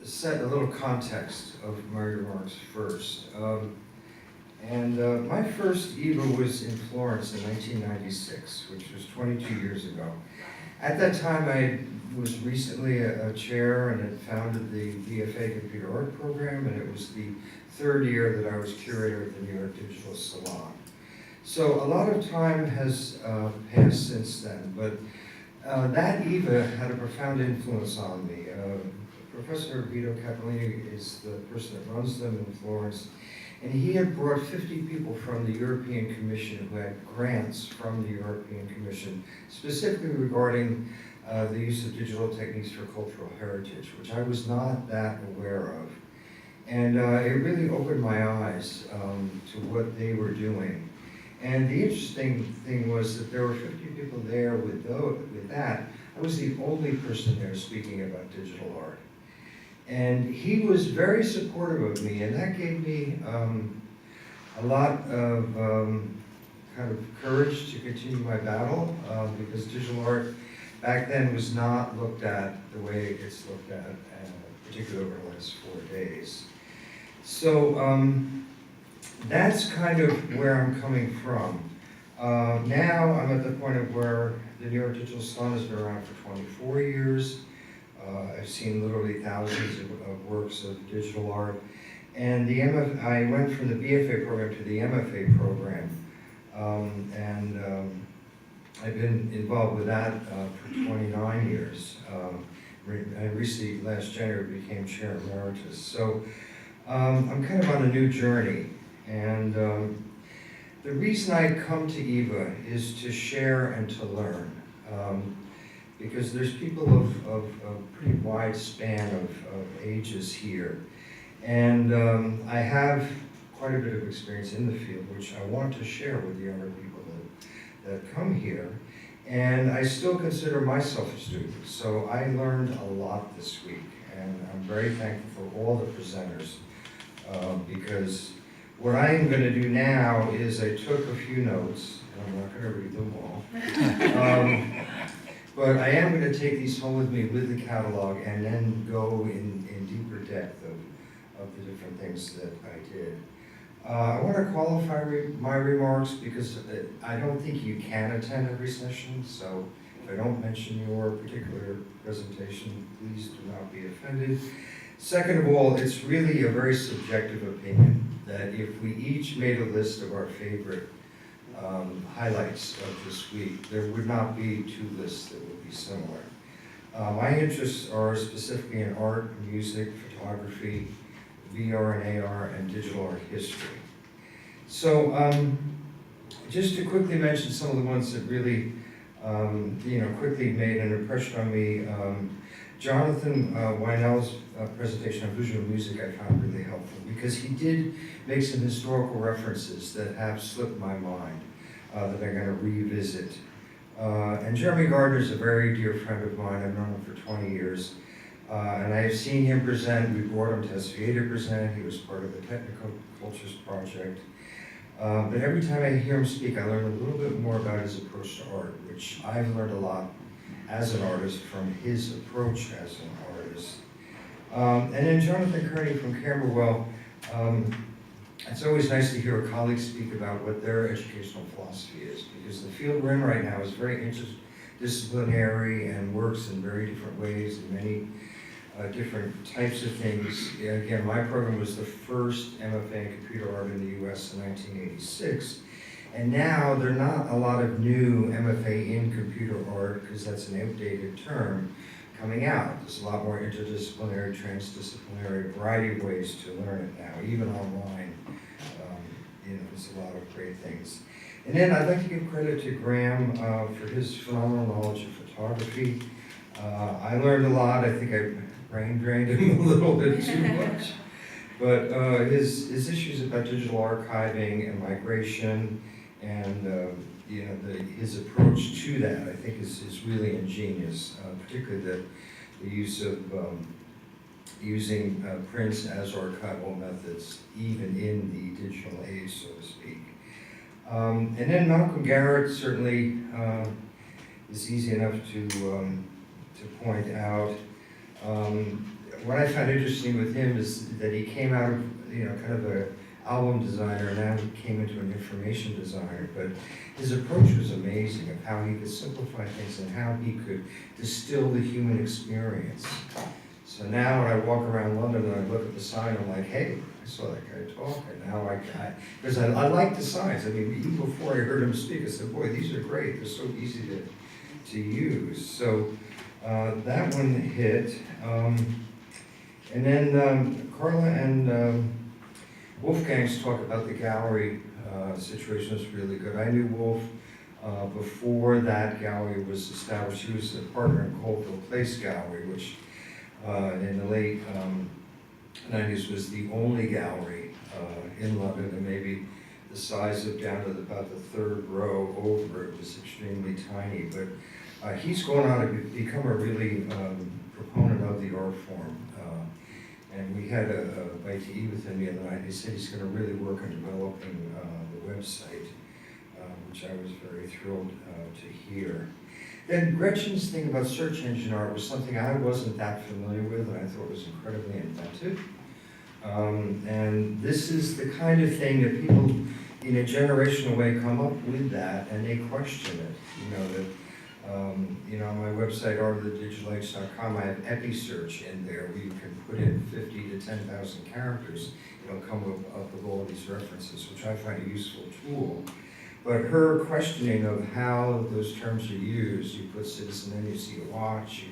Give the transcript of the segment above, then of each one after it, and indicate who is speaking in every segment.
Speaker 1: set a little context of my remarks first. My first EVA was in Florence in 1996, which was 22 years ago. At that time, I was recently a chair and had founded the VFA Computer Art Program, and it was the third year that I was curator at the New York Digital Salon. So a lot of time has passed since then, but that EVA had a profound influence on me. Professor Vito Cappellini is the person that runs them in Florence, and he had brought 50 people from the European Commission who had grants from the European Commission, specifically regarding the use of digital techniques for cultural heritage, which I was not that aware of. And it really opened my eyes to what they were doing. And the interesting thing was that there were 50 people there with that. I was the only person there speaking about digital art. And he was very supportive of me, and that gave me a lot of kind of courage to continue my battle, because digital art back then was not looked at the way it's looked at, particularly over the last 4 days. So that's kind of where I'm coming from. Now I'm at the point of where the New York Digital Salon has been around for 24 years. I've seen literally thousands of works of digital art. And I went from the BFA program to the MFA program. I've been involved with that for 29 years. I recently, last January, became chair emeritus. So I'm kind of on a new journey. And the reason I come to EVA is to share and to learn. Because there's people of a pretty wide span of ages here. And I have quite a bit of experience in the field, which I want to share with the younger people that come here. And I still consider myself a student, so I learned a lot this week. And I'm very thankful for all the presenters, because what I am going to do now is I took a few notes, and I'm not going to read them all. But I am going to take these home with me with the catalog and then go in deeper depth of the different things that I did. I want to qualify my remarks because I don't think you can attend every session, so if I don't mention your particular presentation, please do not be offended. Second of all, it's really a very subjective opinion that if we each made a list of our favorite highlights of this week, there would not be two lists that would be similar. My interests are specifically in art, music, photography, VR and AR, and digital art history. So just to quickly mention some of the ones that really quickly made an impression on me. Jonathan Weinell's presentation on visual music I found really helpful because he did make some historical references that have slipped my mind that I'm going to revisit. And Jeremy Gardner's a very dear friend of mine. I've known him for 20 years. And I have seen him present. We brought him to SVA to present. He was part of the Technical Cultures Project. But every time I hear him speak, I learn a little bit more about his approach to art, which I've learned a lot as an artist from his approach as an artist. And then Jonathan Kearney from Camberwell. It's always nice to hear a colleague speak about what their educational philosophy is, because the field we're in right now is very interdisciplinary and works in very different ways in many different types of things. Again, my program was the first MFA in computer art in the US in 1986. And now there are not a lot of new MFA in computer art, because that's an outdated term, coming out. There's a lot more interdisciplinary, transdisciplinary, variety of ways to learn it now, even online. There's a lot of great things. And then I'd like to give credit to Graham for his phenomenal knowledge of photography. I learned a lot. I think I brain drained him a little bit too much. But his issues about digital archiving and migration and his approach to that, I think, is really ingenious, particularly the use of using prints as archival methods, even in the digital age, so to speak. And then Malcolm Garrett certainly is easy enough to point out. what I found interesting with him is that he came out of, kind of a album designer, and now he came into an information designer, but his approach was amazing of how he could simplify things and how he could distill the human experience. So now when I walk around London and I look at the sign, I'm like, hey, I saw that guy talk, and now because I like the signs. I mean, even before I heard him speak, I said, boy, these are great. They're so easy to use. So that one hit. And then Carla and Wolfgang's talk about the gallery situation is really good. I knew Wolf before that gallery was established. He was a partner in Colville Place Gallery, which in the late 90s was the only gallery in London, and maybe the size of down to about the third row over. It was extremely tiny, but he's going on to become a really proponent of the art form. And we had a bite to eat with him the other night. He said he's going to really work on developing the website, which I was very thrilled to hear. Then Gretchen's thing about search engine art was something I wasn't that familiar with, and I thought was incredibly inventive. And this is the kind of thing that people, in a generational way, come up with that, and they question it. On my website, artofthedigitalites.com, I have EpiSearch in there where you can put in 50 to 10,000 characters. It'll come up with all these references, which I find a useful tool. But her questioning of how those terms are used, you put citizen in, you see a watch,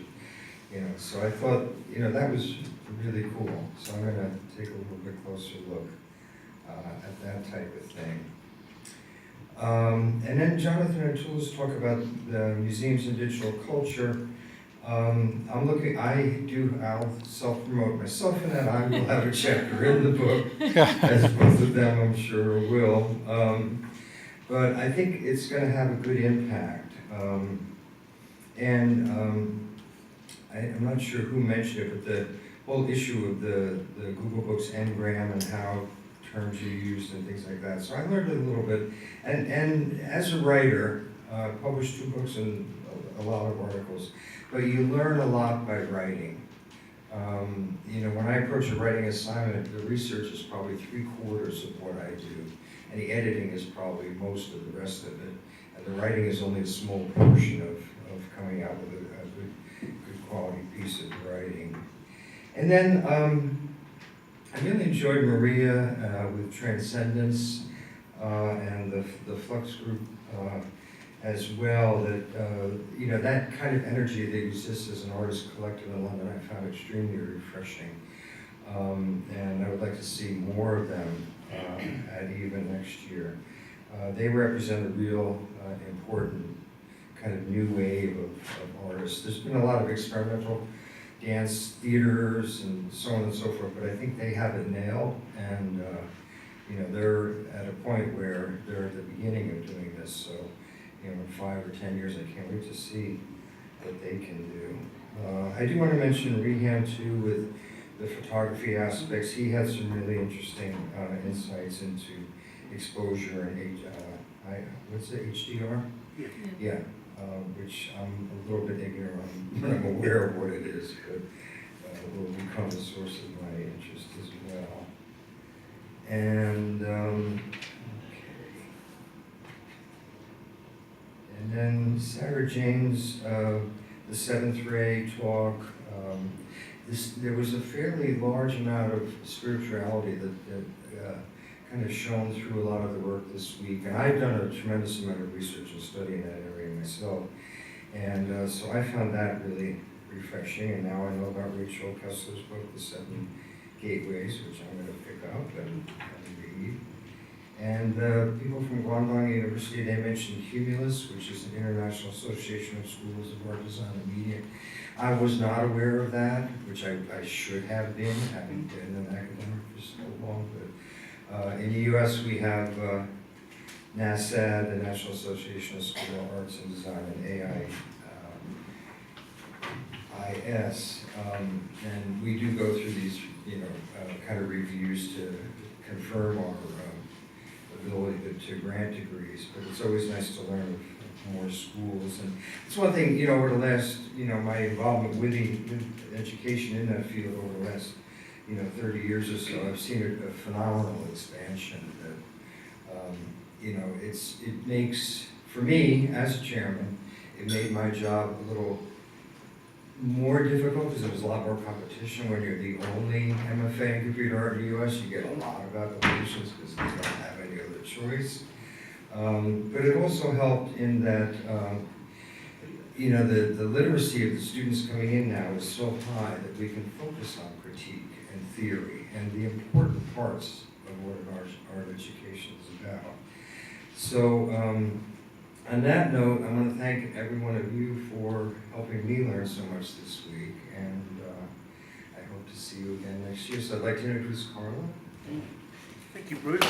Speaker 1: so I thought, that was really cool. So I'm going to take a little bit closer look at that type of thing. And then Jonathan and Tulis talk about the museums and digital culture. I'll self-promote myself in that. I will have a chapter in the book, as both of them I'm sure will. But I think it's going to have a good impact. I'm not sure who mentioned it, but the whole issue of the Google Books Ngram and how terms you used and things like that. So I learned a little bit. And as a writer, published 2 books and a lot of articles, but you learn a lot by writing. When I approach a writing assignment, the research is probably 3/4 of what I do, and the editing is probably most of the rest of it, and the writing is only a small portion of coming out with a good quality piece of writing. And then I really enjoyed Maria with Transcendence and the Flux group as well. That that kind of energy that exists as an artist collective in London, I found extremely refreshing, and I would like to see more of them at EVA next year. They represent a real important kind of new wave of artists. There's been a lot of experimental dance theaters and so on and so forth, but I think they have it nailed, and they're at a point where they're at the beginning of doing this. So, in 5 or 10 years, I can't wait to see what they can do. I do want to mention Rehan too with the photography aspects. He had some really interesting insights into exposure and what's the HDR? Yeah. Which I'm a little bit ignorant on, but I'm aware of what it is, but will become a source of my interest as well. And and then Sarah Jane's the 7th Ray talk. There was a fairly large amount of spirituality that kind of shone through a lot of the work this week, and I've done a tremendous amount of research and study in that area myself, and so I found that really refreshing. And now I know about Rachel Kessler's book, The 7 Gateways, which I'm going to pick up and read. And people from Guangdong University, they mentioned Cumulus, which is an international association of schools of art, design, and media. I was not aware of that, which I should have been, having been an academic for so long. But in the U.S., we have NASAD, the National Association of School of Arts and Design, and AIS, and we do go through these, kind of reviews to confirm our ability to grant degrees. But it's always nice to learn of more schools. And it's one thing, you know, over the last, you know, my involvement with education in that field over the last, you know, 30 years or so, I've seen a phenomenal expansion that, you know, it makes, for me, as a chairman, it made my job a little more difficult because there was a lot more competition. When you're the only MFA in computer art in the US, you get a lot of applications because they don't have any other choice. But it also helped in that, you know, the literacy of the students coming in now is so high that we can focus on critique and theory and the important parts of what an art education is about. So, on that note, I want to thank every one of you for helping me learn so much this week, and I hope to see you again next year. So I'd like to introduce Carla.
Speaker 2: Thank you, Bruce.